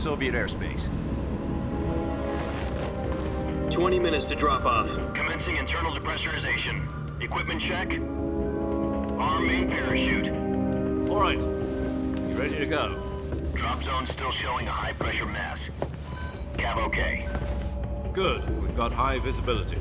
Soviet airspace. 20 minutes to drop off. Commencing internal depressurization. Equipment check. Arm main parachute. All right. You ready to go? Drop zone still showing a high pressure mass. Cav okay. Good. We've got high visibility.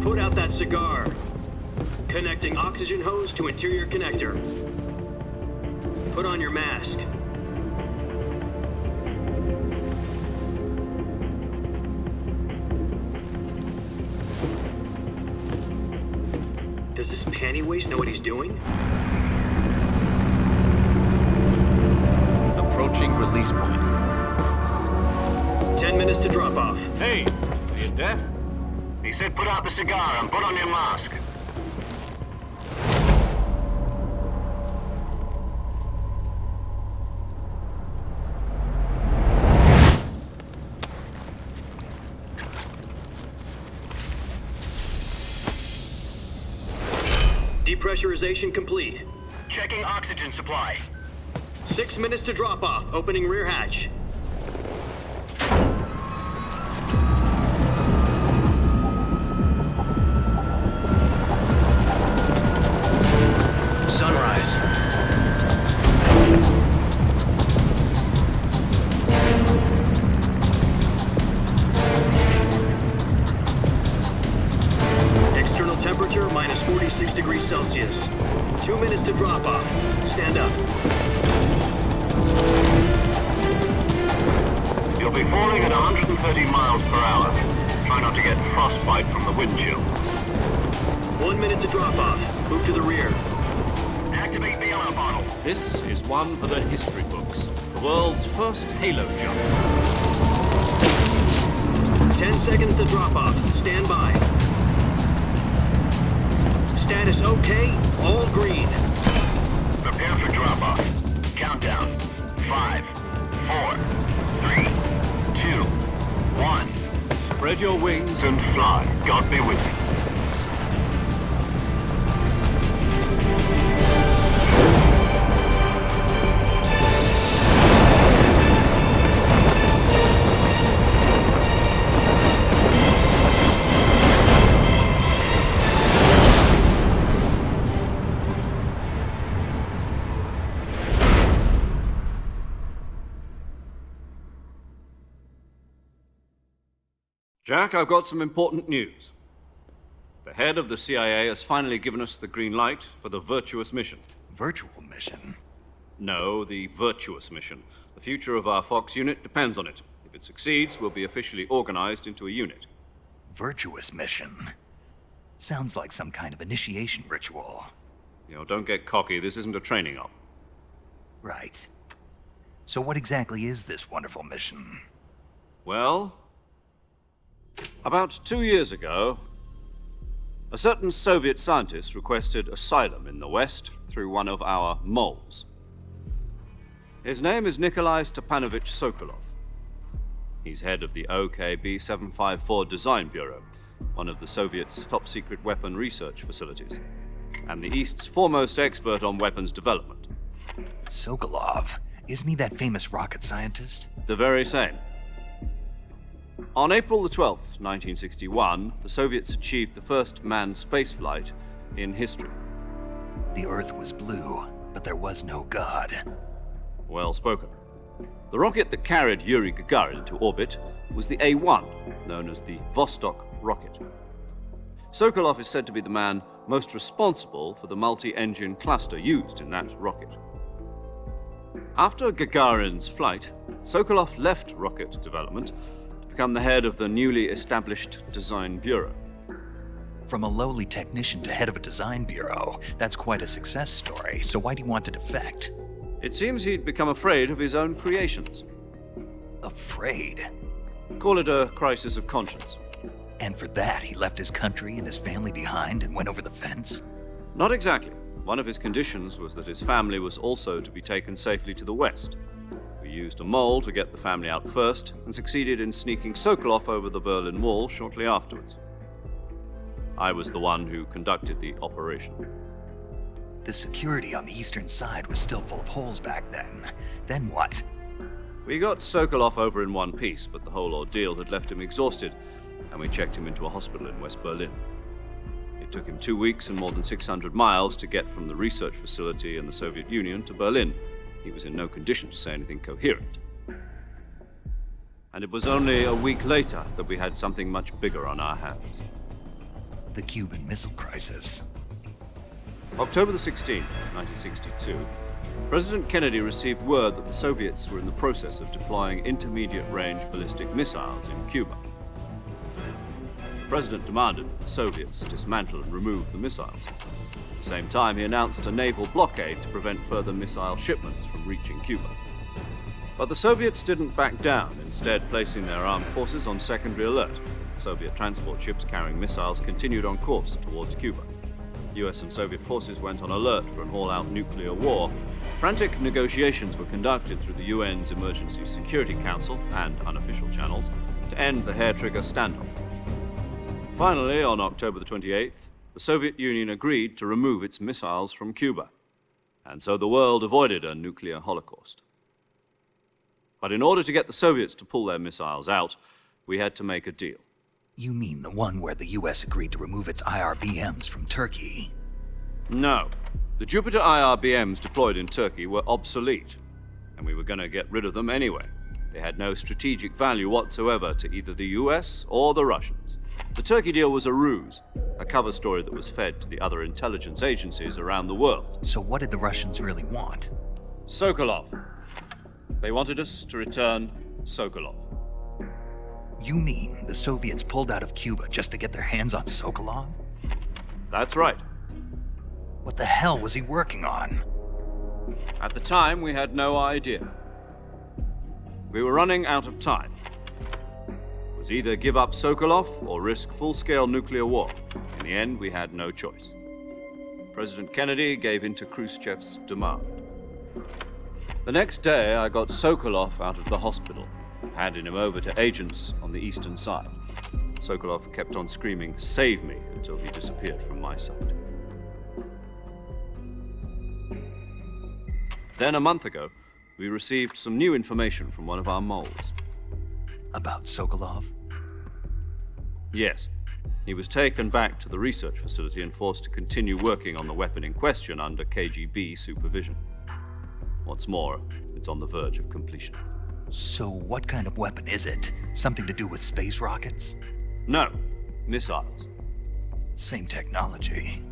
Put out that cigar. Connecting oxygen hose to interior connector. Put on your mask. Does this panty waste know what he's doing? Approaching release point. 10 minutes to drop off. Hey, are you deaf? He said put out the cigar and put on your mask. Depressurization complete. Checking oxygen supply. 6 minutes to drop off. Opening rear hatch. Sunrise. External temperature minus 46 degrees Celsius. 2 minutes to drop off. Stand up. You'll be falling at 130 miles per hour. Try not to get frostbite from the wind chill. 1 minute to drop off. Move to the rear. Activate bailout bottle. This is one for the history books. The world's first halo jump. 10 seconds to drop off. Stand by. Status okay. All green. Prepare for drop-off. Countdown. 5, 4, 3, 2, 1. Spread your wings And fly. God be with you. Jack, I've got some important news. The head of the CIA has finally given us the green light for the virtuous mission. Virtual mission? No, the virtuous mission. The future of our Fox unit depends on it. If it succeeds, we'll be officially organized into a unit. Virtuous mission? Sounds like some kind of initiation ritual. You know, don't get cocky. This isn't a training op. Right. So what exactly is this wonderful mission? Well, about 2 years ago, a certain Soviet scientist requested asylum in the West through one of our moles. His name is Nikolai Stepanovich Sokolov. He's head of the OKB 754 Design Bureau, one of the Soviets' top-secret weapon research facilities, and the East's foremost expert on weapons development. Sokolov? Isn't he that famous rocket scientist? The very same. On April the 12th, 1961, the Soviets achieved the first manned spaceflight in history. The Earth was blue, but there was no God. Well spoken. The rocket that carried Yuri Gagarin to orbit was the A-1, known as the Vostok rocket. Sokolov is said to be the man most responsible for the multi-engine cluster used in that rocket. After Gagarin's flight, Sokolov left rocket development to become the head of the newly established Design Bureau. From a lowly technician to head of a design bureau, that's quite a success story. So why do you want to defect? It seems he'd become afraid of his own creations. Afraid? Call it a crisis of conscience. And for that, he left his country and his family behind and went over the fence? Not exactly. One of his conditions was that his family was also to be taken safely to the West. For used a mole to get the family out first and succeeded in sneaking Sokolov over the Berlin Wall shortly afterwards. I was the one who conducted the operation. The security on the eastern side was still full of holes back then. Then what? We got Sokolov over in one piece, but the whole ordeal had left him exhausted, and we checked him into a hospital in West Berlin. It took him 2 weeks and more than 600 miles to get from the research facility in the Soviet Union to Berlin. He was in no condition to say anything coherent. And it was only a week later that we had something much bigger on our hands. The Cuban Missile Crisis. October the 16th, 1962, President Kennedy received word that the Soviets were in the process of deploying intermediate-range ballistic missiles in Cuba. The President demanded that the Soviets dismantle and remove the missiles. At the same time, he announced a naval blockade to prevent further missile shipments from reaching Cuba. But the Soviets didn't back down, instead placing their armed forces on secondary alert. Soviet transport ships carrying missiles continued on course towards Cuba. US and Soviet forces went on alert for an all-out nuclear war. Frantic negotiations were conducted through the UN's Emergency Security Council and unofficial channels to end the hair-trigger standoff. Finally, on October the 28th, the Soviet Union agreed to remove its missiles from Cuba, and so the world avoided a nuclear holocaust. But in order to get the Soviets to pull their missiles out, we had to make a deal. You mean the one where the US agreed to remove its IRBMs from Turkey? No. The Jupiter IRBMs deployed in Turkey were obsolete, and we were going to get rid of them anyway. They had no strategic value whatsoever to either the US or the Russians. The Turkey deal was a ruse, a cover story that was fed to the other intelligence agencies around the world. So what did the Russians really want? Sokolov. They wanted us to return Sokolov. You mean the Soviets pulled out of Cuba just to get their hands on Sokolov? That's right. What the hell was he working on? At the time, we had no idea. We were running out of time. It was either give up Sokolov or risk full-scale nuclear war. In the end, we had no choice. President Kennedy gave in to Khrushchev's demand. The next day, I got Sokolov out of the hospital, handing him over to agents on the eastern side. Sokolov kept on screaming, "Save me," until he disappeared from my sight. Then a month ago, we received some new information from one of our moles. About Sokolov? Yes. He was taken back to the research facility and forced to continue working on the weapon in question under KGB supervision. What's more, it's on the verge of completion. So what kind of weapon is it? Something to do with space rockets? No, missiles. Same technology.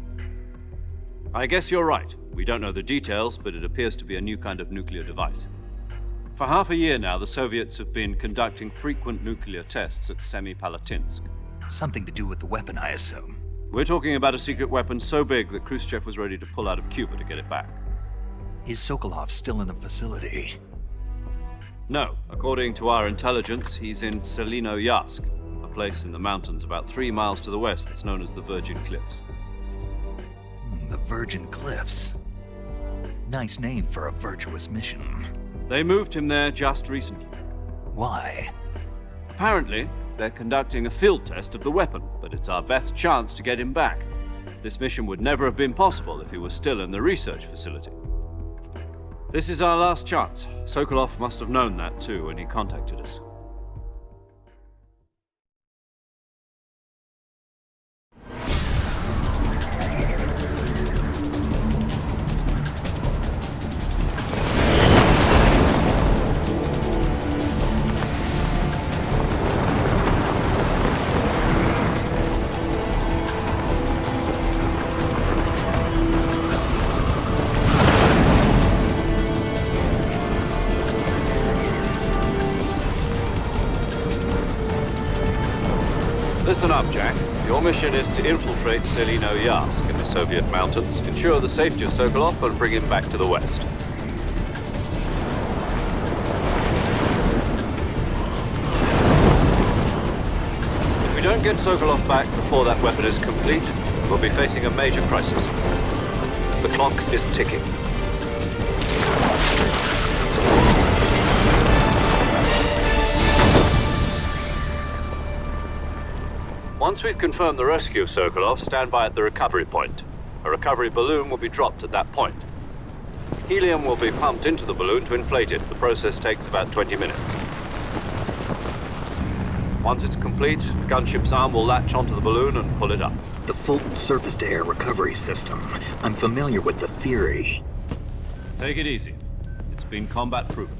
I guess you're right. We don't know the details, but it appears to be a new kind of nuclear device. For half a year now, the Soviets have been conducting frequent nuclear tests at Semipalatinsk. Something to do with the weapon, I assume. We're talking about a secret weapon so big that Khrushchev was ready to pull out of Cuba to get it back. Is Sokolov still in the facility? No. According to our intelligence, he's in Selino-Yarsk, a place in the mountains about 3 miles to the west that's known as the Virgin Cliffs. The Virgin Cliffs. Nice name for a virtuous mission. They moved him there just recently. Why? Apparently, they're conducting a field test of the weapon, but it's our best chance to get him back. This mission would never have been possible if he was still in the research facility. This is our last chance. Sokolov must have known that too when he contacted us. Listen up, Jack. Your mission is to infiltrate Selino-Yarsk in the Soviet mountains, ensure the safety of Sokolov, and bring him back to the west. If we don't get Sokolov back before that weapon is complete, we'll be facing a major crisis. The clock is ticking. Once we've confirmed the rescue of Sokolov, stand by at the recovery point. A recovery balloon will be dropped at that point. Helium will be pumped into the balloon to inflate it. The process takes about 20 minutes. Once it's complete, the gunship's arm will latch onto the balloon and pull it up. The Fulton surface-to-air recovery system. I'm familiar with the theory. Take it easy. It's been combat proven.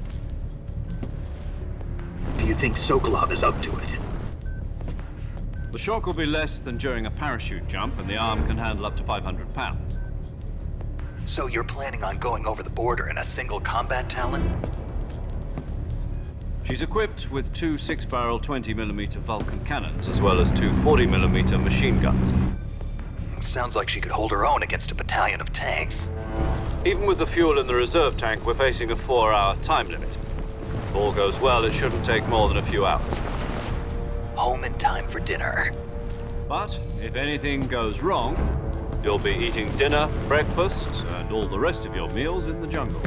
Do you think Sokolov is up to it? The shock will be less than during a parachute jump, and the arm can handle up to 500 pounds. So you're planning on going over the border in a single combat Talon? She's equipped with two 6-barrel 20mm Vulcan cannons, as well as two 40mm machine guns. Sounds like she could hold her own against a battalion of tanks. Even with the fuel in the reserve tank, we're facing a 4-hour time limit. If all goes well, it shouldn't take more than a few hours. Home in time for dinner. But if anything goes wrong, you'll be eating dinner, breakfast, and all the rest of your meals in the jungle.